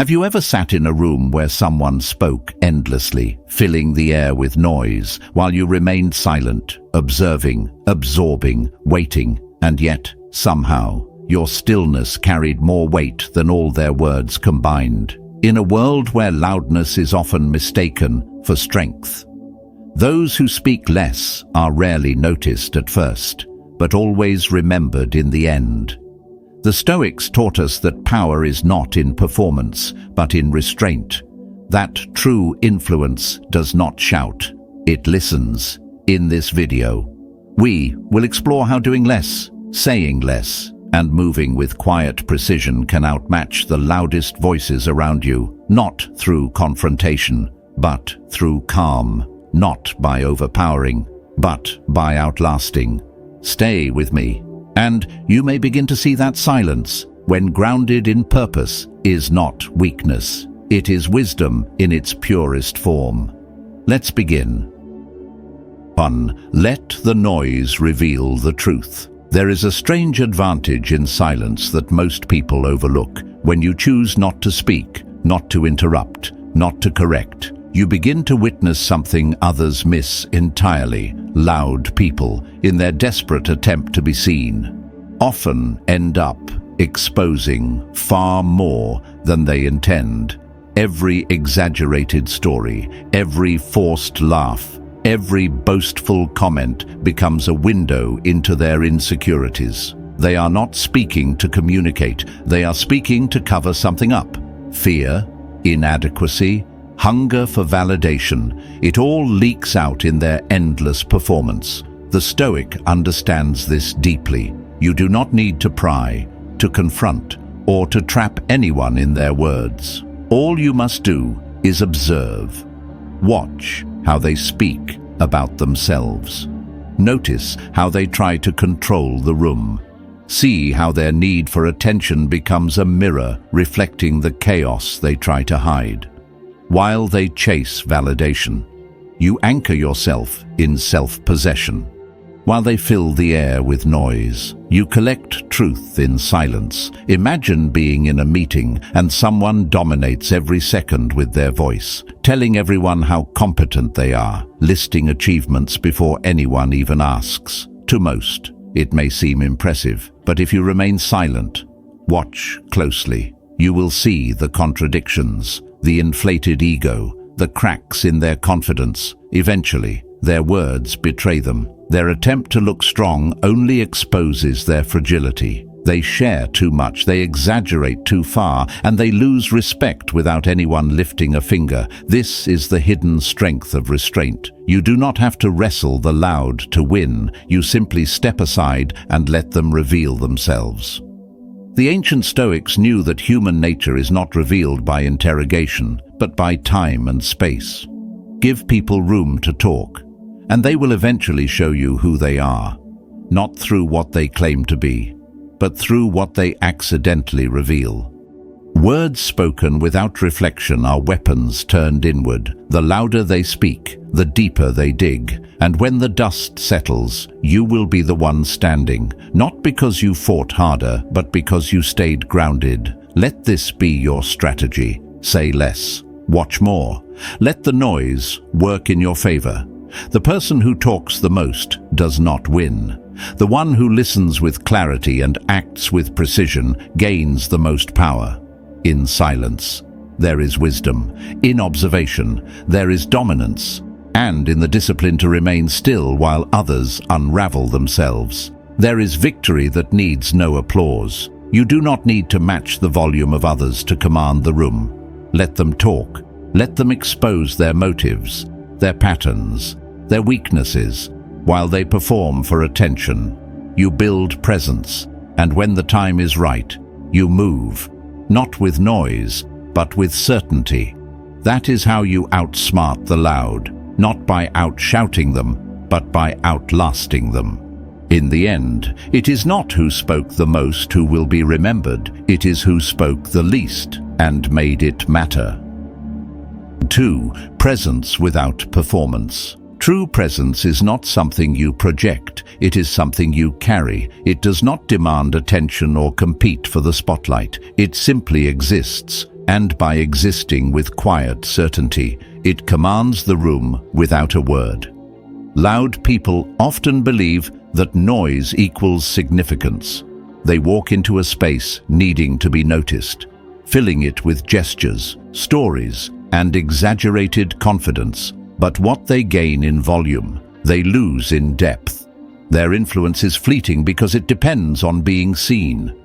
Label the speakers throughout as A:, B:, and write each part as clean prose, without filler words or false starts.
A: Have you ever sat in a room where someone spoke endlessly, filling the air with noise, while you remained silent, observing, absorbing, waiting, and yet, somehow, your stillness carried more weight than all their words combined? In a world where loudness is often mistaken for strength, those who speak less are rarely noticed at first, but always remembered in the end. The Stoics taught us that power is not in performance, but in restraint. That true influence does not shout, it listens. In this video, we will explore how doing less, saying less, and moving with quiet precision can outmatch the loudest voices around you, not through confrontation, but through calm, not by overpowering, but by outlasting. Stay with me, and you may begin to see that silence, when grounded in purpose, is not weakness. It is wisdom in its purest form. Let's begin. 1. Let the noise reveal the truth. There is a strange advantage in silence that most people overlook. When you choose not to speak, not to interrupt, not to correct, you begin to witness something others miss entirely. Loud people, in their desperate attempt to be seen, often end up exposing far more than they intend. Every exaggerated story, every forced laugh, every boastful comment becomes a window into their insecurities. They are not speaking to communicate, they are speaking to cover something up. Fear, inadequacy, hunger for validation, it all leaks out in their endless performance. The Stoic understands this deeply. You do not need to pry, to confront, or to trap anyone in their words. All you must do is observe. Watch how they speak about themselves. Notice how they try to control the room. See how their need for attention becomes a mirror reflecting the chaos they try to hide. While they chase validation, you anchor yourself in self-possession. While they fill the air with noise, you collect truth in silence. Imagine being in a meeting and someone dominates every second with their voice, telling everyone how competent they are, listing achievements before anyone even asks. To most, it may seem impressive, but if you remain silent, watch closely. You will see the contradictions, the inflated ego, the cracks in their confidence. Eventually, their words betray them. Their attempt to look strong only exposes their fragility. They share too much, they exaggerate too far, and they lose respect without anyone lifting a finger. This is the hidden strength of restraint. You do not have to wrestle the loud to win. You simply step aside and let them reveal themselves. The ancient Stoics knew that human nature is not revealed by interrogation, but by time and space. Give people room to talk, and they will eventually show you who they are, not through what they claim to be, but through what they accidentally reveal. Words spoken without reflection are weapons turned inward. The louder they speak, the deeper they dig, and when the dust settles, you will be the one standing, not because you fought harder, but because you stayed grounded. Let this be your strategy. Say less. Watch more. Let the noise work in your favor. The person who talks the most does not win. The one who listens with clarity and acts with precision gains the most power. In silence, there is wisdom. In observation, there is dominance. And in the discipline to remain still while others unravel themselves, there is victory that needs no applause. You do not need to match the volume of others to command the room. Let them talk. Let them expose their motives, their patterns, their weaknesses, while they perform for attention. You build presence, and when the time is right, you move, not with noise, but with certainty. That is how you outsmart the loud, not by outshouting them, but by outlasting them. In the end, it is not who spoke the most who will be remembered, it is who spoke the least and made it matter. 2. Presence without performance. True presence is not something you project, it is something you carry. It does not demand attention or compete for the spotlight. It simply exists, and by existing with quiet certainty, it commands the room without a word. Loud people often believe that noise equals significance. They walk into a space needing to be noticed, filling it with gestures, stories, and exaggerated confidence. But what they gain in volume, they lose in depth. Their influence is fleeting because it depends on being seen.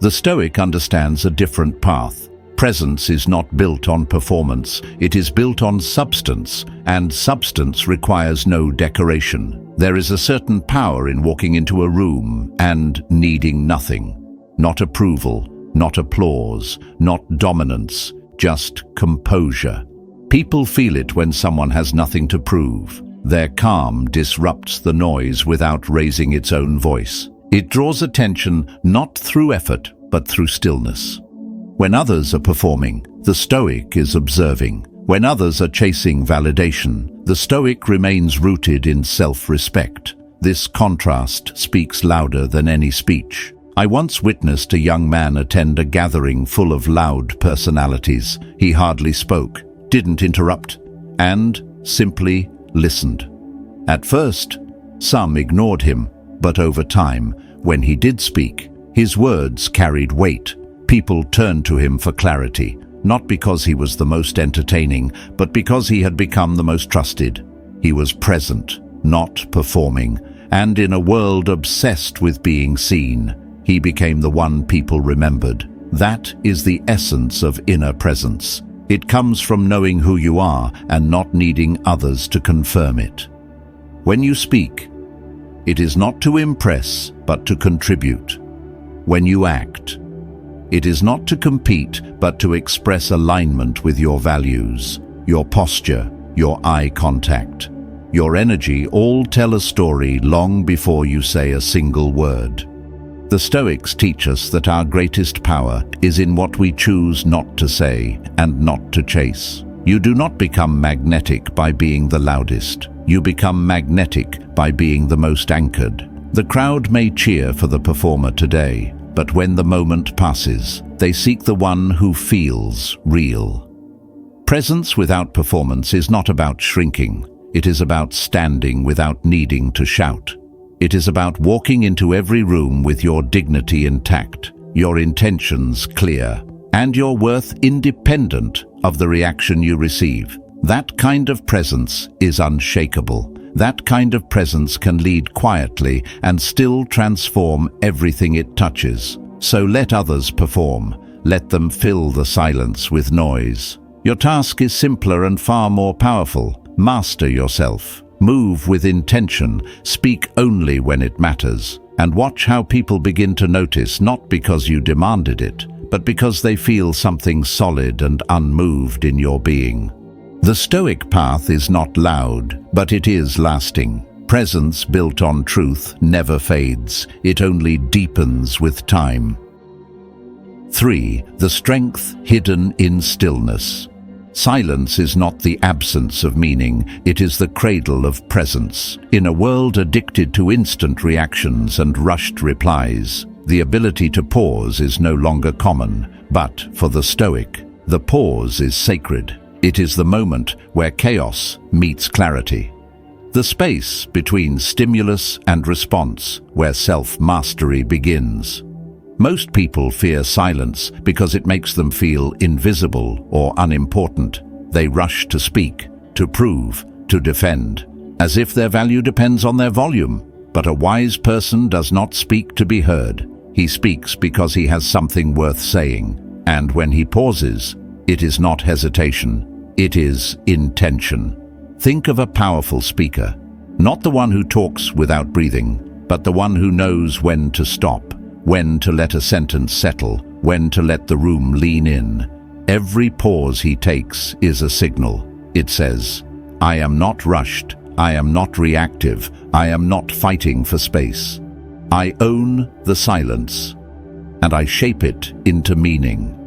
A: The Stoic understands a different path. Presence is not built on performance, it is built on substance, and substance requires no decoration. There is a certain power in walking into a room and needing nothing. Not approval, not applause, not dominance, just composure. People feel it when someone has nothing to prove. Their calm disrupts the noise without raising its own voice. It draws attention not through effort, but through stillness. When others are performing, the Stoic is observing. When others are chasing validation, the Stoic remains rooted in self-respect. This contrast speaks louder than any speech. I once witnessed a young man attend a gathering full of loud personalities. He hardly spoke, didn't interrupt, and simply listened. At first, some ignored him, but over time, when he did speak, his words carried weight. People turned to him for clarity, not because he was the most entertaining, but because he had become the most trusted. He was present, not performing, and in a world obsessed with being seen, he became the one people remembered. That is the essence of inner presence. It comes from knowing who you are and not needing others to confirm it. When you speak, it is not to impress, but to contribute. When you act, it is not to compete, but to express alignment with your values. Your posture, your eye contact, your energy all tell a story long before you say a single word. The Stoics teach us that our greatest power is in what we choose not to say and not to chase. You do not become magnetic by being the loudest. You become magnetic by being the most anchored. The crowd may cheer for the performer today, but when the moment passes, they seek the one who feels real. Presence without performance is not about shrinking. It is about standing without needing to shout. It is about walking into every room with your dignity intact, your intentions clear, and your worth independent of the reaction you receive. That kind of presence is unshakable. That kind of presence can lead quietly and still transform everything it touches. So let others perform. Let them fill the silence with noise. Your task is simpler and far more powerful. Master yourself. Move with intention. Speak only when it matters. And watch how people begin to notice, not because you demanded it, but because they feel something solid and unmoved in your being. The Stoic path is not loud, but it is lasting. Presence built on truth never fades. It only deepens with time. 3. The strength hidden in stillness. Silence is not the absence of meaning, it is the cradle of presence. In a world addicted to instant reactions and rushed replies, the ability to pause is no longer common. But for the Stoic, the pause is sacred. It is the moment where chaos meets clarity. The space between stimulus and response, where self-mastery begins. Most people fear silence because it makes them feel invisible or unimportant. They rush to speak, to prove, to defend, as if their value depends on their volume. But a wise person does not speak to be heard. He speaks because he has something worth saying. And when he pauses, it is not hesitation. It is intention. Think of a powerful speaker, not the one who talks without breathing, but the one who knows when to stop, when to let a sentence settle, when to let the room lean in. Every pause he takes is a signal. It says, I am not rushed, I am not reactive, I am not fighting for space. I own the silence, and I shape it into meaning.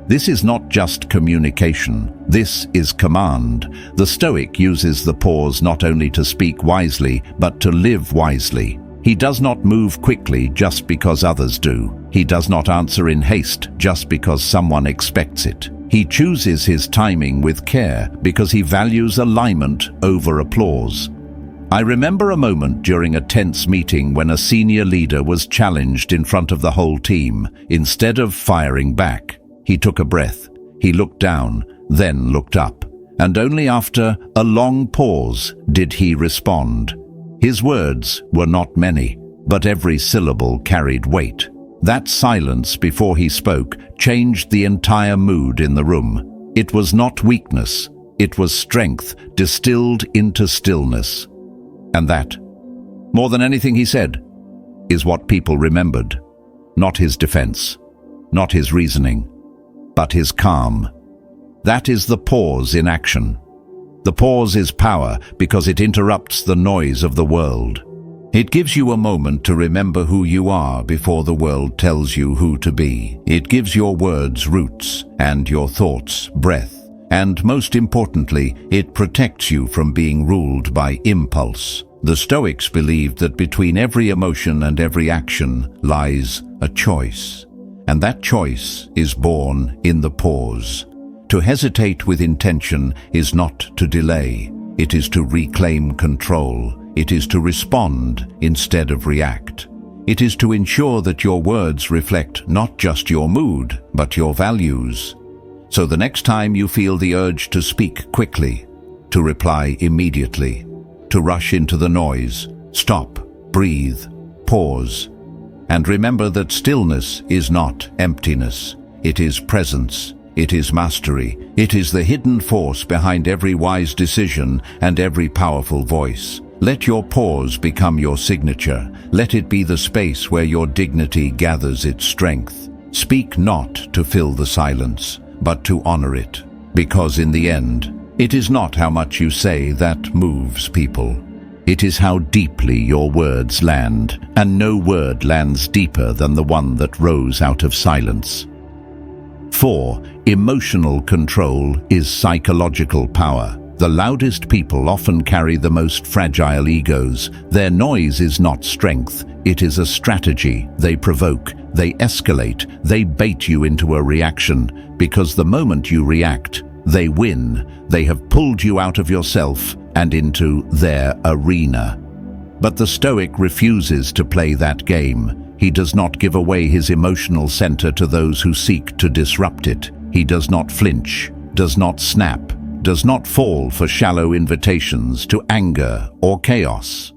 A: This is not just communication, this is command. The Stoic uses the pause not only to speak wisely, but to live wisely. He does not move quickly just because others do. He does not answer in haste just because someone expects it. He chooses his timing with care because he values alignment over applause. I remember a moment during a tense meeting when a senior leader was challenged in front of the whole team. Instead of firing back, he took a breath. He looked down, then looked up, and only after a long pause did he respond. His words were not many, but every syllable carried weight. That silence before he spoke changed the entire mood in the room. It was not weakness, it was strength distilled into stillness. And that, more than anything he said, is what people remembered. Not his defense, not his reasoning, but his calm. That is the pause in action. The pause is power because it interrupts the noise of the world. It gives you a moment to remember who you are before the world tells you who to be. It gives your words roots and your thoughts breath. And most importantly, it protects you from being ruled by impulse. The Stoics believed that between every emotion and every action lies a choice. And that choice is born in the pause. To hesitate with intention is not to delay. It is to reclaim control. It is to respond instead of react. It is to ensure that your words reflect not just your mood, but your values. So the next time you feel the urge to speak quickly, to reply immediately, to rush into the noise, stop, breathe, pause, and remember that stillness is not emptiness. It is presence. It is mastery. It is the hidden force behind every wise decision and every powerful voice. Let your pause become your signature. Let it be the space where your dignity gathers its strength. Speak not to fill the silence, but to honor it. Because in the end, it is not how much you say that moves people. It is how deeply your words land, and no word lands deeper than the one that rose out of silence. 4. Emotional control is psychological power. The loudest people often carry the most fragile egos. Their noise is not strength, it is a strategy. They provoke, they escalate, they bait you into a reaction, because the moment you react, they win. They have pulled you out of yourself and into their arena. But the Stoic refuses to play that game. He does not give away his emotional center to those who seek to disrupt it. He does not flinch, does not snap, does not fall for shallow invitations to anger or chaos.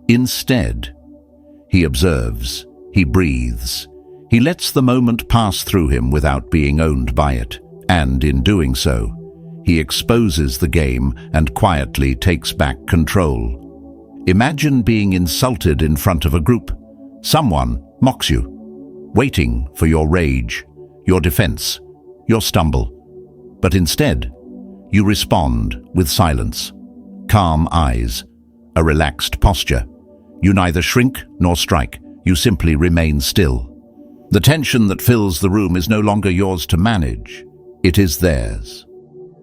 A: Instead, he observes, he breathes, he lets the moment pass through him without being owned by it, and in doing so, he exposes the game and quietly takes back control. Imagine being insulted in front of a group. Someone mocks you, waiting for your rage, your defense, your stumble. But instead, you respond with silence, calm eyes, a relaxed posture. You neither shrink nor strike, you simply remain still. The tension that fills the room is no longer yours to manage, it is theirs.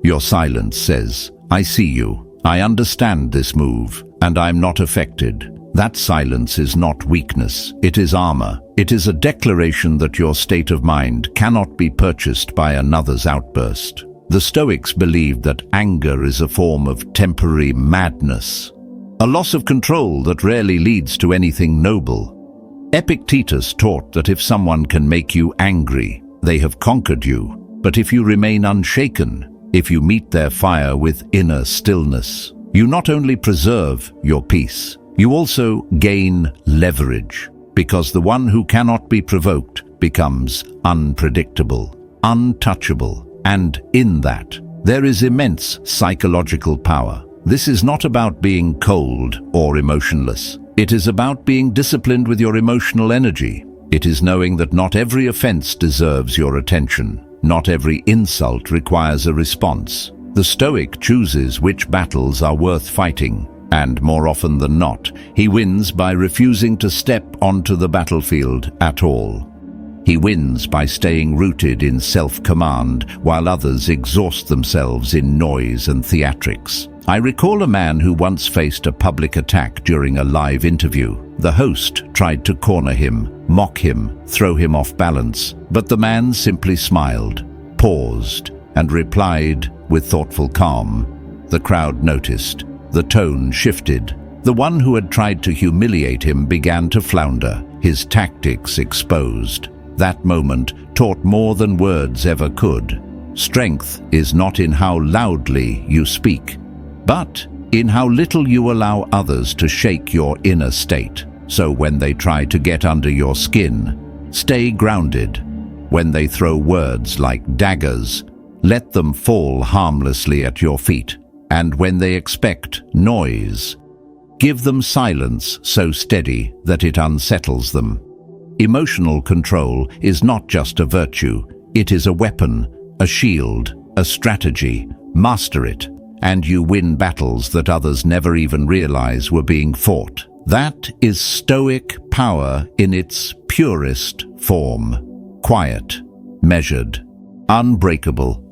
A: Your silence says, I see you, I understand this move, and I'm not affected. That silence is not weakness, it is armor. It is a declaration that your state of mind cannot be purchased by another's outburst. The Stoics believed that anger is a form of temporary madness, a loss of control that rarely leads to anything noble. Epictetus taught that if someone can make you angry, they have conquered you. But if you remain unshaken, if you meet their fire with inner stillness, you not only preserve your peace, you also gain leverage, because the one who cannot be provoked becomes unpredictable, untouchable, and in that, there is immense psychological power. This is not about being cold or emotionless. It is about being disciplined with your emotional energy. It is knowing that not every offense deserves your attention. Not every insult requires a response. The Stoic chooses which battles are worth fighting, and more often than not, he wins by refusing to step onto the battlefield at all. He wins by staying rooted in self-command while others exhaust themselves in noise and theatrics. I recall a man who once faced a public attack during a live interview. The host tried to corner him, mock him, throw him off balance, but the man simply smiled, paused, and replied with thoughtful calm. The crowd noticed. The tone shifted. The one who had tried to humiliate him began to flounder, his tactics exposed. That moment taught more than words ever could. Strength is not in how loudly you speak, but in how little you allow others to shake your inner state. So when they try to get under your skin, stay grounded. When they throw words like daggers, let them fall harmlessly at your feet. And when they expect noise, give them silence so steady that it unsettles them. Emotional control is not just a virtue, it is a weapon, a shield, a strategy. Master it, and you win battles that others never even realize were being fought. That is Stoic power in its purest form. Quiet, measured, unbreakable.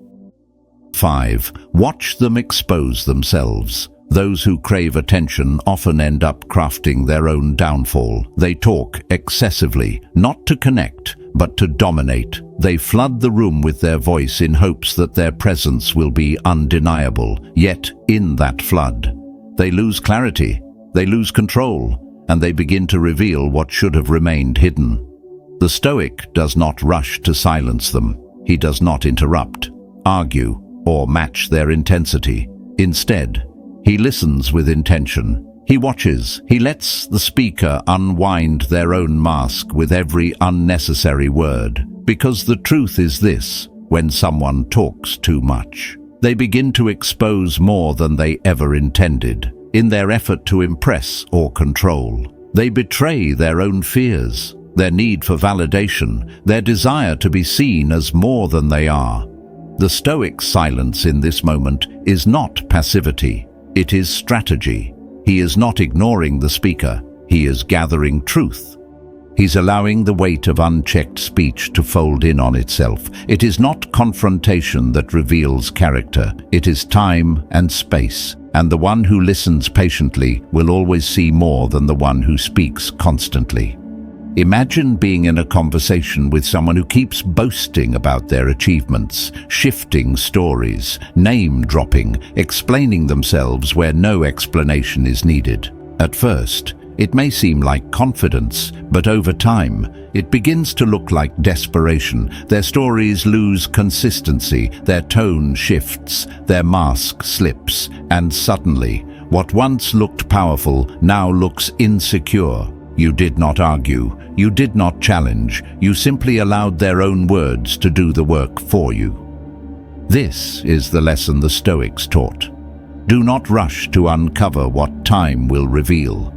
A: 5. Watch them expose themselves. Those who crave attention often end up crafting their own downfall. They talk excessively, not to connect, but to dominate. They flood the room with their voice in hopes that their presence will be undeniable. Yet, in that flood, they lose clarity, they lose control, and they begin to reveal what should have remained hidden. The Stoic does not rush to silence them. He does not interrupt, argue, or match their intensity. Instead, he listens with intention. He watches. He lets the speaker unwind their own mask with every unnecessary word. Because the truth is this: when someone talks too much, they begin to expose more than they ever intended. In their effort to impress or control, they betray their own fears, their need for validation, their desire to be seen as more than they are. The Stoic silence in this moment is not passivity, it is strategy. He is not ignoring the speaker, he is gathering truth. He's allowing the weight of unchecked speech to fold in on itself. It is not confrontation that reveals character, it is time and space. And the one who listens patiently will always see more than the one who speaks constantly. Imagine being in a conversation with someone who keeps boasting about their achievements, shifting stories, name-dropping, explaining themselves where no explanation is needed. At first, it may seem like confidence, but over time, it begins to look like desperation. Their stories lose consistency, their tone shifts, their mask slips, and suddenly, what once looked powerful now looks insecure. You did not argue, you did not challenge, you simply allowed their own words to do the work for you. This is the lesson the Stoics taught. Do not rush to uncover what time will reveal.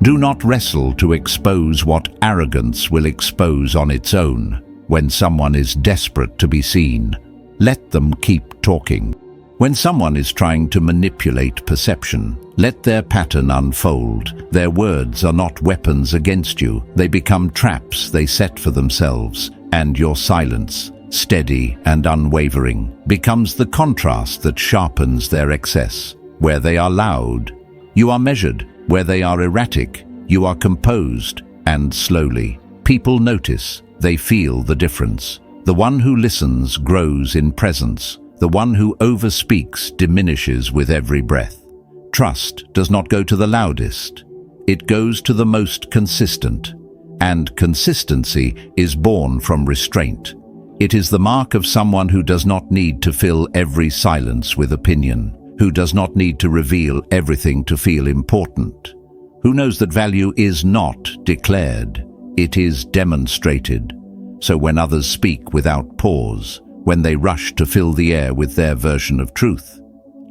A: Do not wrestle to expose what arrogance will expose on its own. When someone is desperate to be seen, let them keep talking. When someone is trying to manipulate perception, let their pattern unfold. Their words are not weapons against you. They become traps they set for themselves. And your silence, steady and unwavering, becomes the contrast that sharpens their excess. Where they are loud, you are measured. Where they are erratic, you are composed. And slowly, people notice. They feel the difference. The one who listens grows in presence. The one who overspeaks diminishes with every breath. Trust does not go to the loudest. It goes to the most consistent. And consistency is born from restraint. It is the mark of someone who does not need to fill every silence with opinion, who does not need to reveal everything to feel important, who knows that value is not declared, it is demonstrated. So when others speak without pause, when they rush to fill the air with their version of truth,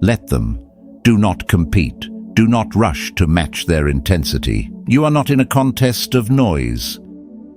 A: let them. Do not compete. Do not rush to match their intensity. You are not in a contest of noise.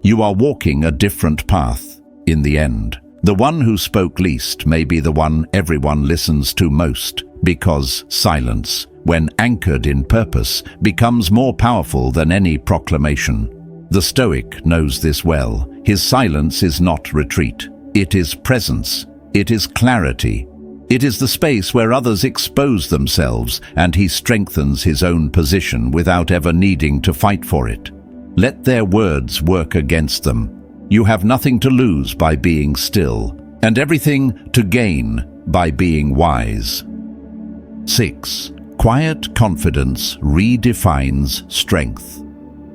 A: You are walking a different path. In the end, the one who spoke least may be the one everyone listens to most, because silence, when anchored in purpose, becomes more powerful than any proclamation. The Stoic knows this well. His silence is not retreat. It is presence. It is clarity. It is the space where others expose themselves, and he strengthens his own position without ever needing to fight for it. Let their words work against them. You have nothing to lose by being still, and everything to gain by being wise. 6. Quiet confidence redefines strength.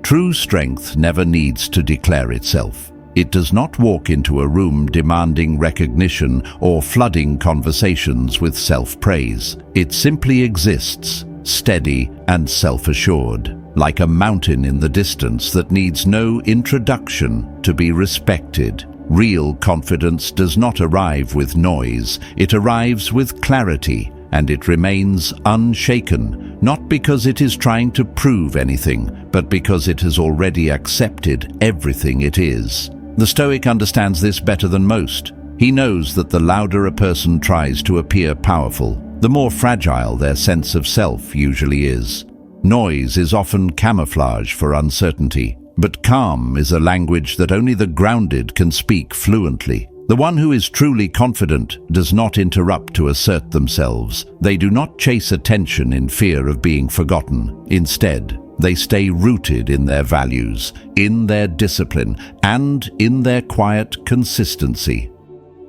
A: True strength never needs to declare itself. It does not walk into a room demanding recognition or flooding conversations with self-praise. It simply exists, steady and self-assured, like a mountain in the distance that needs no introduction to be respected. Real confidence does not arrive with noise, it arrives with clarity, and it remains unshaken, not because it is trying to prove anything, but because it has already accepted everything it is. The Stoic understands this better than most. He knows that the louder a person tries to appear powerful, the more fragile their sense of self usually is. Noise is often camouflage for uncertainty, but calm is a language that only the grounded can speak fluently. The one who is truly confident does not interrupt to assert themselves. They do not chase attention in fear of being forgotten. Instead, they stay rooted in their values, in their discipline, and in their quiet consistency.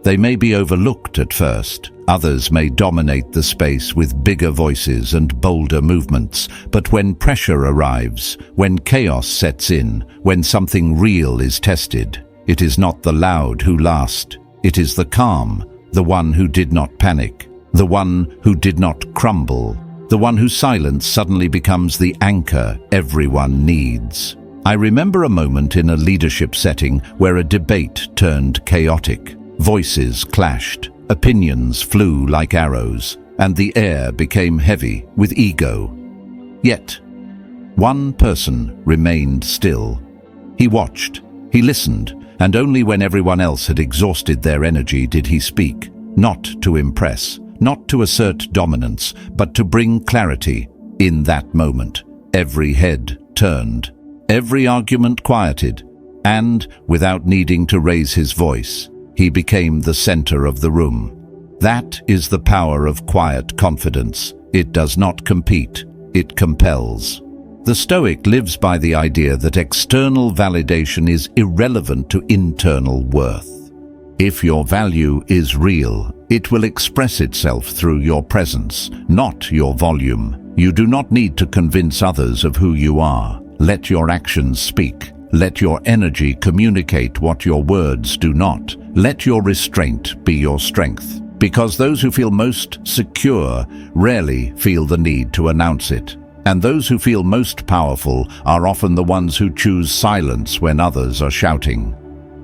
A: They may be overlooked at first. Others may dominate the space with bigger voices and bolder movements. But when pressure arrives, when chaos sets in, when something real is tested, it is not the loud who last. It is the calm, the one who did not panic, the one who did not crumble, the one whose silence suddenly becomes the anchor everyone needs. I remember a moment in a leadership setting where a debate turned chaotic. Voices clashed, opinions flew like arrows, and the air became heavy with ego. Yet, one person remained still. He watched, he listened, and only when everyone else had exhausted their energy did he speak, not to impress, not to assert dominance, but to bring clarity. In that moment, every head turned, every argument quieted, and, without needing to raise his voice, he became the center of the room. That is the power of quiet confidence. It does not compete, it compels. The Stoic lives by the idea that external validation is irrelevant to internal worth. If your value is real, it will express itself through your presence, not your volume. You do not need to convince others of who you are. Let your actions speak. Let your energy communicate what your words do not. Let your restraint be your strength. Because those who feel most secure rarely feel the need to announce it. And those who feel most powerful are often the ones who choose silence when others are shouting.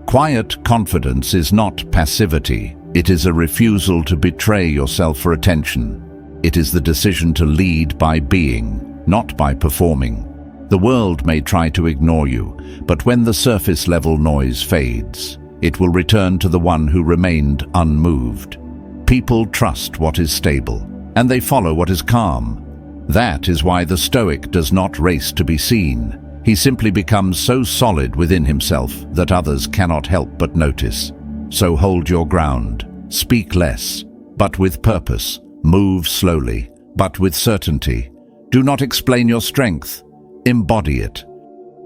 A: Quiet confidence is not passivity. It is a refusal to betray yourself for attention. It is the decision to lead by being, not by performing. The world may try to ignore you, but when the surface-level noise fades, it will return to the one who remained unmoved. People trust what is stable, and they follow what is calm. That is why the Stoic does not race to be seen. He simply becomes so solid within himself that others cannot help but notice. So hold your ground. Speak less, but with purpose. Move slowly, but with certainty. Do not explain your strength. Embody it.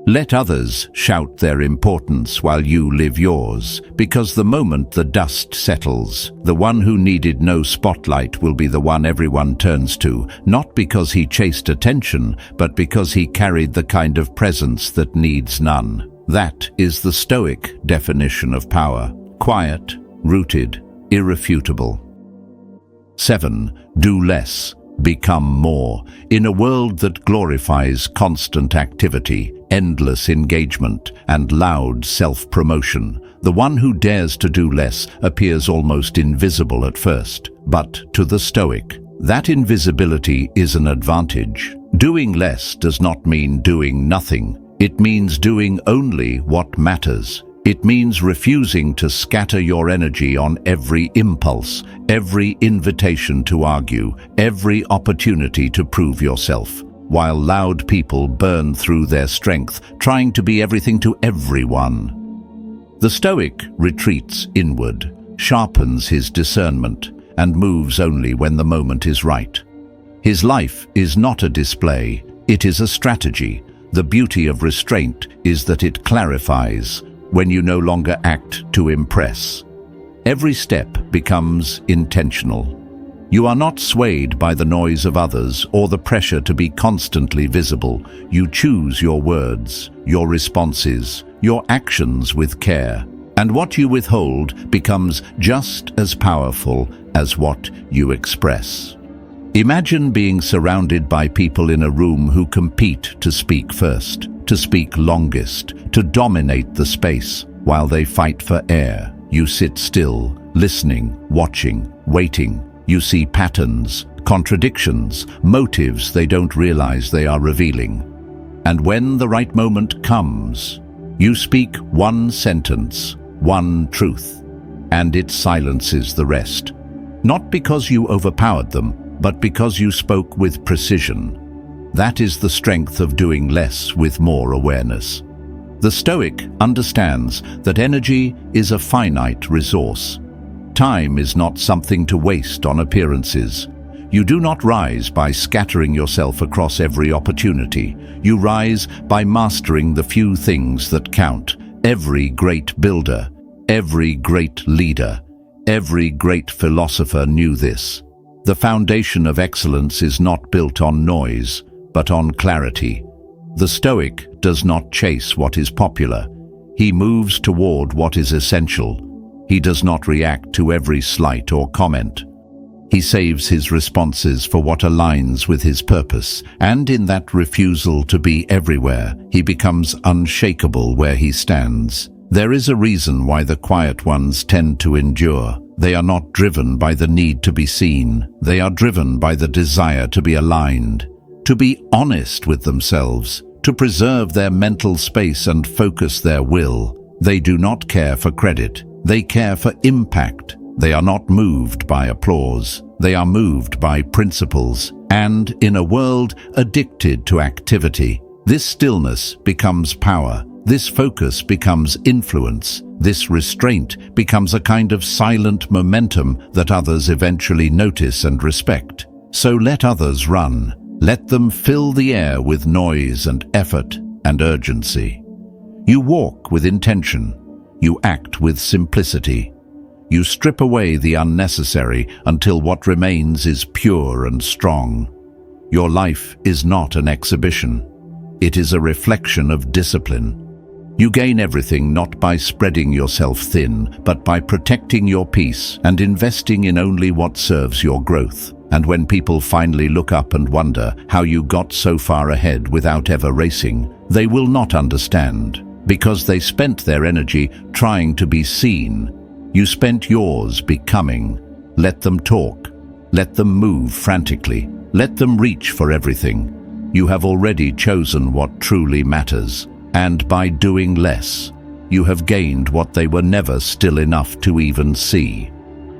A: Let others shout their importance while you live yours, because the moment the dust settles, the one who needed no spotlight will be the one everyone turns to, not because he chased attention, but because he carried the kind of presence that needs none. That is the Stoic definition of power: quiet, rooted, irrefutable. 7. Do less. Become more. In a world that glorifies constant activity, endless engagement, and loud self-promotion, the one who dares to do less appears almost invisible at first. But to the Stoic, that invisibility is an advantage. Doing less does not mean doing nothing. It means doing only what matters. It means refusing to scatter your energy on every impulse, every invitation to argue, every opportunity to prove yourself, while loud people burn through their strength, trying to be everything to everyone. The Stoic retreats inward, sharpens his discernment, and moves only when the moment is right. His life is not a display, it is a strategy. The beauty of restraint is that it clarifies when you no longer act to impress. Every step becomes intentional. You are not swayed by the noise of others or the pressure to be constantly visible. You choose your words, your responses, your actions with care. And what you withhold becomes just as powerful as what you express. Imagine being surrounded by people in a room who compete to speak first, to speak longest, to dominate the space while they fight for air. You sit still, listening, watching, waiting. You see patterns, contradictions, motives they don't realize they are revealing. And when the right moment comes, you speak one sentence, one truth, and it silences the rest. Not because you overpowered them, but because you spoke with precision. That is the strength of doing less with more awareness. The Stoic understands that energy is a finite resource. Time is not something to waste on appearances. You do not rise by scattering yourself across every opportunity. You rise by mastering the few things that count. Every great builder, every great leader, every great philosopher knew this. The foundation of excellence is not built on noise, but on clarity. The Stoic does not chase what is popular. He moves toward what is essential. He does not react to every slight or comment. He saves his responses for what aligns with his purpose, and in that refusal to be everywhere, he becomes unshakable where he stands. There is a reason why the quiet ones tend to endure. They are not driven by the need to be seen. They are driven by the desire to be aligned, to be honest with themselves, to preserve their mental space and focus their will. They do not care for credit. They care for impact. They are not moved by applause. They are moved by principles. And in a world addicted to activity, this stillness becomes power. This focus becomes influence. This restraint becomes a kind of silent momentum that others eventually notice and respect. So let others run. Let them fill the air with noise and effort and urgency. You walk with intention. You act with simplicity. You strip away the unnecessary until what remains is pure and strong. Your life is not an exhibition. It is a reflection of discipline. You gain everything not by spreading yourself thin, but by protecting your peace and investing in only what serves your growth. And when people finally look up and wonder how you got so far ahead without ever racing, they will not understand, because they spent their energy trying to be seen. You spent yours becoming. Let them talk. Let them move frantically. Let them reach for everything. You have already chosen what truly matters. And by doing less, you have gained what they were never still enough to even see.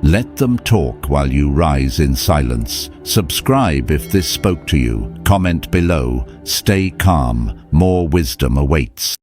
A: Let them talk while you rise in silence. Subscribe if this spoke to you. Comment below. Stay calm. More wisdom awaits.